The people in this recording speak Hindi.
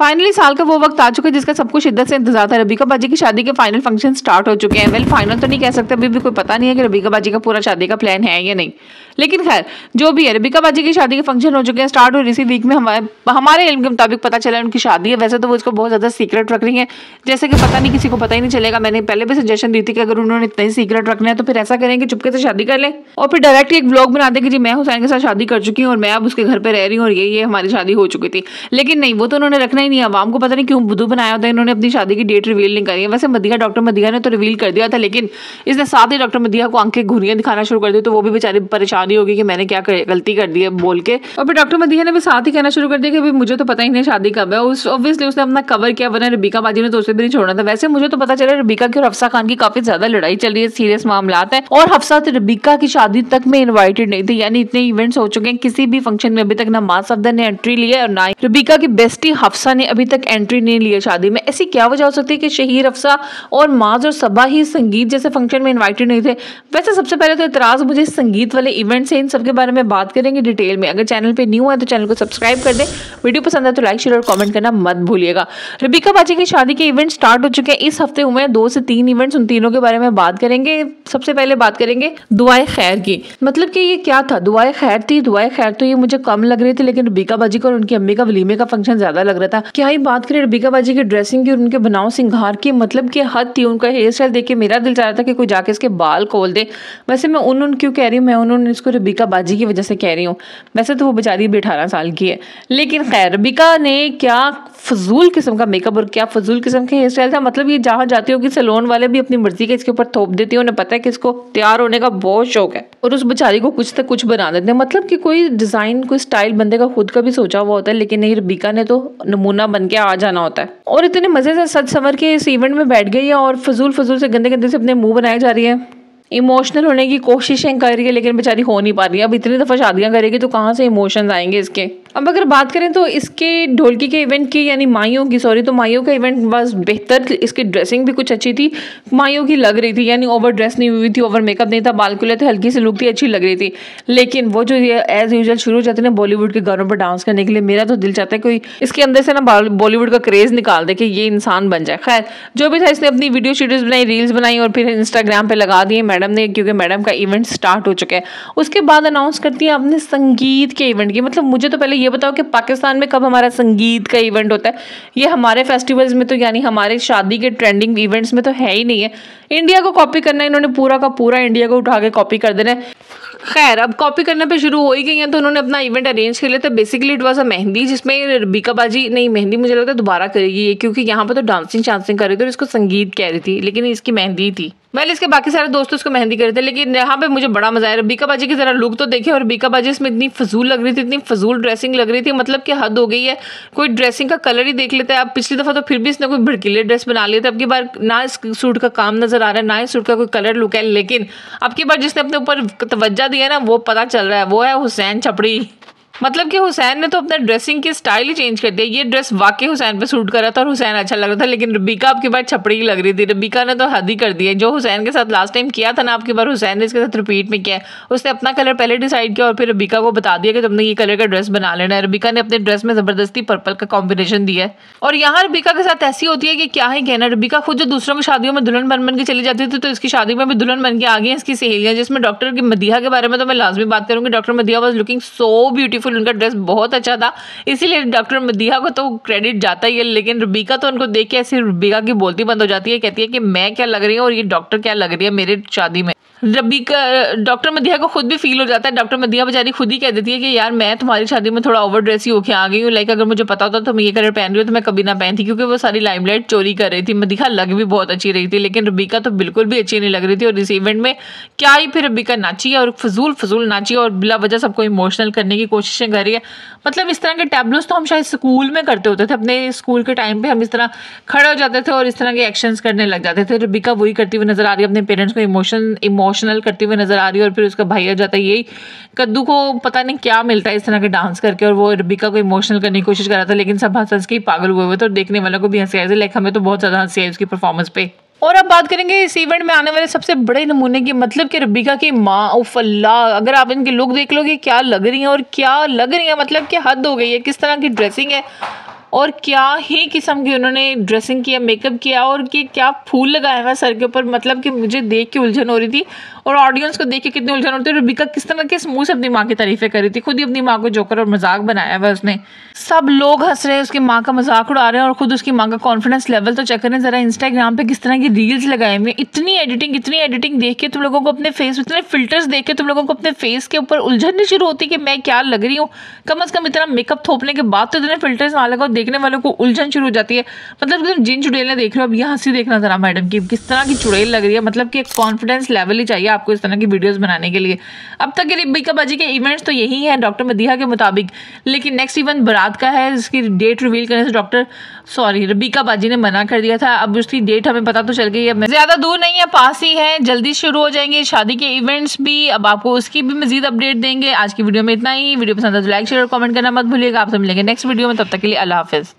फाइनली साल का वो वक्त आ चुका है जिसका सबको शिद्दत से इंतजार था। रबीका बाजी की शादी के फाइनल फंक्शन स्टार्ट हो चुके हैं। वेल फाइनल तो नहीं कह सकते, अभी भी कोई पता नहीं है कि रबीका बाजी का पूरा शादी का प्लान है या नहीं, लेकिन खैर जो भी है, रबीका बाजी की शादी के फंक्शन हो चुके हैं स्टार्ट, और इसी वीक में हमारे इल्म के मुताबिक पता चला उनकी शादी है। वैसे तो वो इसको बहुत ज्यादा सीक्रेट रख रही है, जैसे कि पता नहीं किसी को पता ही नहीं चलेगा। मैंने पहले भी सजेशन दी थी कि अगर उन्होंने इतना ही सीक्रेट रखना है तो फिर ऐसा करें कि चुपके से शादी कर ले और फिर डायरेक्ट एक व्लॉग बना दे कि जी मैं हुसैन के साथ शादी कर चुकी हूँ और मैं अब उसके घर पे रह रही हूँ और ये हमारी शादी हो चुकी थी। लेकिन नहीं, वो तो उन्होंने रखना ही नहीं। आवाम को पता नहीं क्यों बुद्धू बनाया होता है, इन्होंने अपनी शादी की डेट रिवील नहीं करी है। वैसे मदिया, डॉक्टर मदिया ने तो रिवील कर दिया था, लेकिन इसने साथ ही डॉक्टर मदिया को आंखें घुरियां दिखाना शुरू कर दी, तो वो भी बेचारी परेशानी होगी कि मैंने क्या गलती कर दी है बोल के। और फिर डॉक्टर मदिया ने भी साथ ही कहना शुरू कर दिया कि मुझे तो पता ही नहीं शादी कब है। ऑब्वियसली उसने अपना कवर किया, वरना रबीका बाजी ने तो उसे भी नहीं छोड़ना था। वैसे मुझे तो पता चला रबीका की और हफ्सा खान की काफी ज्यादा लड़ाई चल रही है, सीरियस मामला है, और हफ्सा तो रबीका की शादी तक में इनवाइटेड नहीं थी। यानी इतने इवेंट्स हो चुके हैं, किसी भी फंक्शन में अभी तक ना मां सफदर ने एंट्री ली है और ना ही रबीका की बेस्टी हफ्सा ने अभी तक एंट्री नहीं ली है शादी में। ऐसी क्या वजह हो सकती है कि शहीर, हफ्सा और माज और सबा ही संगीत जैसे फंक्शन में इन्वाइटेड नहीं थे। वैसे सबसे पहले तो इतराज मुझे संगीत वाले इवेंट से, इन सबके बारे में बात करेंगे डिटेल में। अगर चैनल पे न्यू है तो चैनल को सब्सक्राइब कर दे, वीडियो पसंद है तो लाइक शेयर और कमेंट करना मत भूलिएगा। रबीका बाजी की शादी के इवेंट स्टार्ट हो चुके हैं, इस हफ्ते हुए 2 से 3 इवेंट्स, उन तीनों के बारे में बात करेंगे। सबसे पहले बात करेंगे दुआए खैर की। मतलब कि ये क्या था, दुआए खैर थी। दुआए खैर तो ये मुझे कम लग रही थी, लेकिन रबीका बाजी को और उनकी अम्मी का वलीमे का फंक्शन ज्यादा लग रहा था। क्या ही बात करें रबीका बाजी की ड्रेसिंग की और उनके बनाव सिंगार की, मतलब कि हद थी। उनका हेयर स्टाइल देख के मेरा दिल चाह रहा था कि कोई जाके इसके बाल खोल दे। वैसे मैं उन क्यों कह रही हूँ, मैं उन इसको रबीका बाजी की वजह से कह रही हूँ। वैसे तो वो बेचारी भी 18 साल की है, लेकिन खैर रबीका ने क्या फजूल किस्म का मेकअप और क्या फजूल किस्म का हेयर स्टाइल था। मतलब ये जहाँ जाती होगी सैलून वाले भी अपनी मर्जी के इसके ऊपर थोप देती है, उन्हें पता है कि इसको तैयार होने का बहुत शौक है और उस बेचारी को कुछ तक कुछ बना देते हैं। मतलब कि कोई डिजाइन, कोई स्टाइल बंदे का खुद का भी सोचा हुआ होता है, लेकिन नहीं, रबीका ने तो नमूना बन के आ जाना होता है और इतने मजे से सज संवर के इस इवेंट में बैठ गई है और फजूल से गंदे गंदे से अपने मुंह बनाए जा रही है। इमोशनल होने की कोशिशें कर रही है, लेकिन बेचारी हो नहीं पा रही है। अब इतनी दफा शादियां करेगी तो कहाँ से इमोशंस आएंगे इसके। अब अगर बात करें तो इसके ढोलकी के इवेंट की, यानी माइयों की, सॉरी, तो माइयों का इवेंट बस बेहतर। इसकी ड्रेसिंग भी कुछ अच्छी थी, माइयों की लग रही थी, यानी ओवर ड्रेस नहीं हुई थी, ओवर मेकअप नहीं था, बाल खुले थे, हल्की सी लुक थी, अच्छी लग रही थी। लेकिन वो जो ये एज यूजुअल शुरू हो जाते हैं ना बॉलीवुड के गानों पर डांस करने के लिए, मेरा तो दिल चाहता है कोई इसके अंदर से ना बॉलीवुड का क्रेज निकाल दे कि ये इंसान बन जाए। खैर जो भी था, इसने अपनी वीडियो शीडियोज बनाई, रील्स बनाई और फिर इंस्टाग्राम पे लगा दिए मैडम ने, क्योंकि मैडम का इवेंट स्टार्ट हो चुका है। उसके बाद अनाउंस करती है अपने संगीत के इवेंट की। मतलब मुझे तो पहले ये बताओ कि पाकिस्तान में कब हमारा संगीत का इवेंट होता है? ये हमारे फेस्टिवल्स में तो, यानी हमारे शादी के ट्रेंडिंग इवेंट्स में तो है ही नहीं है। इंडिया को कॉपी करना है इन्होंने, पूरा का पूरा इंडिया को उठा के कॉपी कर देना है। खैर अब कॉपी करने पे शुरू हो ही गई हैं, तो उन्होंने अपना इवेंट अरेंज कर लिया था। Basically it was a mehndi, जिसमें रबीका बाजी, नहीं मेहंदी मुझे लगता है दोबारा करेगी ये, क्योंकि यहाँ पे तो डांसिंग कर रही थी और इसको संगीत कह रही थी, लेकिन इसकी मेहंदी थी। इसके बाकी सारे दोस्तों उसको मेहंदी कर रहे थे, लेकिन यहाँ पे मुझे बड़ा मजा आया। रबीका बाजी की जरा लुक तो देखे, और रबीका बाजी इसमें इतनी फजूल लग रही थी, इतनी फजूल ड्रेसिंग लग रही थी, मतलब कि हद हो गई है। कोई ड्रेसिंग का कलर ही देख लेता है। अब पिछली दफा तो फिर भी इसने कोई भड़कीले ड्रेस बना लिया था, अब की बार ना इस सूट का काम नजर आ रहा है, ना इस सूट का कोई कलर लुक है। लेकिन अब की बार जिसने अपने ऊपर तवज्जो दिया ना, वो पता चल रहा है, वो है हुसैन छपड़ी। मतलब कि हुसैन ने तो अपना ड्रेसिंग की स्टाइल ही चेंज कर दिया। ये ड्रेस वाकई हुसैन पे सूट कर रहा था और हुसैन अच्छा लग रहा था, लेकिन रबीका आपकी बार छपड़ी लग रही थी। रबीका ने तो हद ही कर दिया। जो हुसैन के साथ लास्ट टाइम किया था ना, आपकी बार हुसैन ने इसके साथ रिपीट में किया। उसने अपना कलर पहले डिसाइड किया और फिर रबीका को बता दिया कि तुमने ये कलर का ड्रेस बना लेना है। रबीका ने अपने ड्रेस में जबरदस्ती पर्पल का कॉम्बिनेशन दिया है। और यहाँ रबीका के साथ ऐसी होती है कि क्या ही कहना। रबीका खुद जो दूसरों की शादियों में दुल्हन बन के चली जाती थी, तो इसकी शादी में भी दुल्हन बन के आ गई है इसकी सहेलियां, जिसमें डॉक्टर की मदीहा के बारे में तो मैं लाजमी बात करूंगी। Doctor Madiha was looking so beautiful, उनका ड्रेस बहुत अच्छा था, इसीलिए डॉक्टर मदीहा को तो क्रेडिट जाता ही है। लेकिन रबीका तो उनको देख के ऐसी रबीका की बोलती बंद हो जाती है, कहती है कि मैं क्या लग रही हूँ और ये डॉक्टर क्या लग रही है मेरे शादी में। रबीका, डॉक्टर मदीहा को खुद भी फील हो जाता है। डॉक्टर मदीहा बेचारी खुद ही कह देती है कि यार मैं तुम्हारी शादी में थोड़ा ओवर ड्रेस ही होके आ गई हूँ। लाइक अगर मुझे पता होता तो मैं ये कलर पहन रही हूँ तो मैं कभी ना पहनती, क्योंकि वो सारी लाइमलाइट चोरी कर रही थी। मदीहा लग भी बहुत अच्छी रही थी, लेकिन रबीका तो बिल्कुल भी अच्छी नहीं लग रही थी। और इस इवेंट में क्या ही फिर रबीका नाची और फजूल नाची और बिला वजह सबको इमोशनल करने की कोशिशें कर रही है। मतलब इस तरह के टैबलोस तो हम शायद स्कूल में करते होते थे, अपने स्कूल के टाइम पे हम इस तरह खड़े हो जाते थे और इस तरह के एक्शंस करने लग जाते थे। रबीका वही करती हुई नजर आ रही है, अपने पेरेंट्स को इमोशनल करती हुई नजर आ रही है। और फिर उसका भाई आ जाता है, यही कद्दू को पता नहीं क्या मिलता है इस तरह के डांस करके, और वो रबीका को इमोशनल करने की कोशिश कर रहा था, लेकिन सब हंस के पागल हुए थे और देखने वालों को भी हंसी आई। लाइक हमें तो बहुत ज्यादा हंसी आई उसकी परफॉर्मेंस पे। और अब बात करेंगे इस इवेंट में आने वाले सबसे बड़े नमूने की, मतलब कि रबीका की माँ, उफ अल्लाह, अगर आप इनके लुक देख लोगे क्या लग रही हैं और क्या लग रही है, मतलब कि हद हो गई है। किस तरह की ड्रेसिंग है, और क्या ही किस्म की उन्होंने ड्रेसिंग किया, मेकअप किया और कि क्या फूल लगाया हुआ सर के ऊपर। मतलब कि मुझे देख के उलझन हो रही थी और ऑडियंस को देख के कितनी उलझन होती है। रबीका किस तरह के मुंह से अपनी माँ की तारीफें कर रही थी, खुद ही अपनी माँ को जोकर और मजाक बनाया हुआ उसने। सब लोग हंस रहे हैं, उसकी माँ का मजाक उड़ा रहे हैं और खुद उसकी माँ का कॉन्फिडेंस लेवल तो चेक करें जरा। इंस्टाग्राम पे किस तरह की रील्स लगाए हुए, इतनी एडिटिंग देख के तुम लोगों को अपने फेस, इतने फिल्टर्स देख के तुम लोगों को अपने फेस के ऊपर उलझन नहीं शुरू होती कि मैं क्या लग रही हूँ। कम से कम इतना मेकअप थोपने के बाद तो इतने फिल्टर्स ना लगाओ, देखने वालों को उलझन शुरू हो जाती है। मतलब तुम जिन चुड़ैलें देख रहे हो, अब ये हंसी देखना जरा मैडम की किस तरह की चुड़ैल लग रही है। मतलब कि कॉन्फिडेंस लेवल ही चाहिए आपको इस तरह की वीडियोस बनाने के लिए। अब तक के रबीका बाजी के इवेंट्स तो यही है डॉक्टर मदीहा के मुताबिक, लेकिन नेक्स्ट इवेंट बारात का है जिसकी डेट रिवील करने से रबीका बाजी ने मना कर दिया था। अब उसकी डेट हमें पता तो चल गई है, ज्यादा दूर नहीं है, पास ही है, जल्दी शुरू हो जाएंगे शादी के इवेंट्स भी। अब आपको उसकी भी मजीद अपडेट देंगे। आज की वीडियो में इतना ही। वीडियो पसंद है तो लाइक शेयर और कमेंट करना मत भूलिएगा। आपसे मिलेंगे नेक्स्ट वीडियो में, तब तक के लिए अल्लाह हाफिज।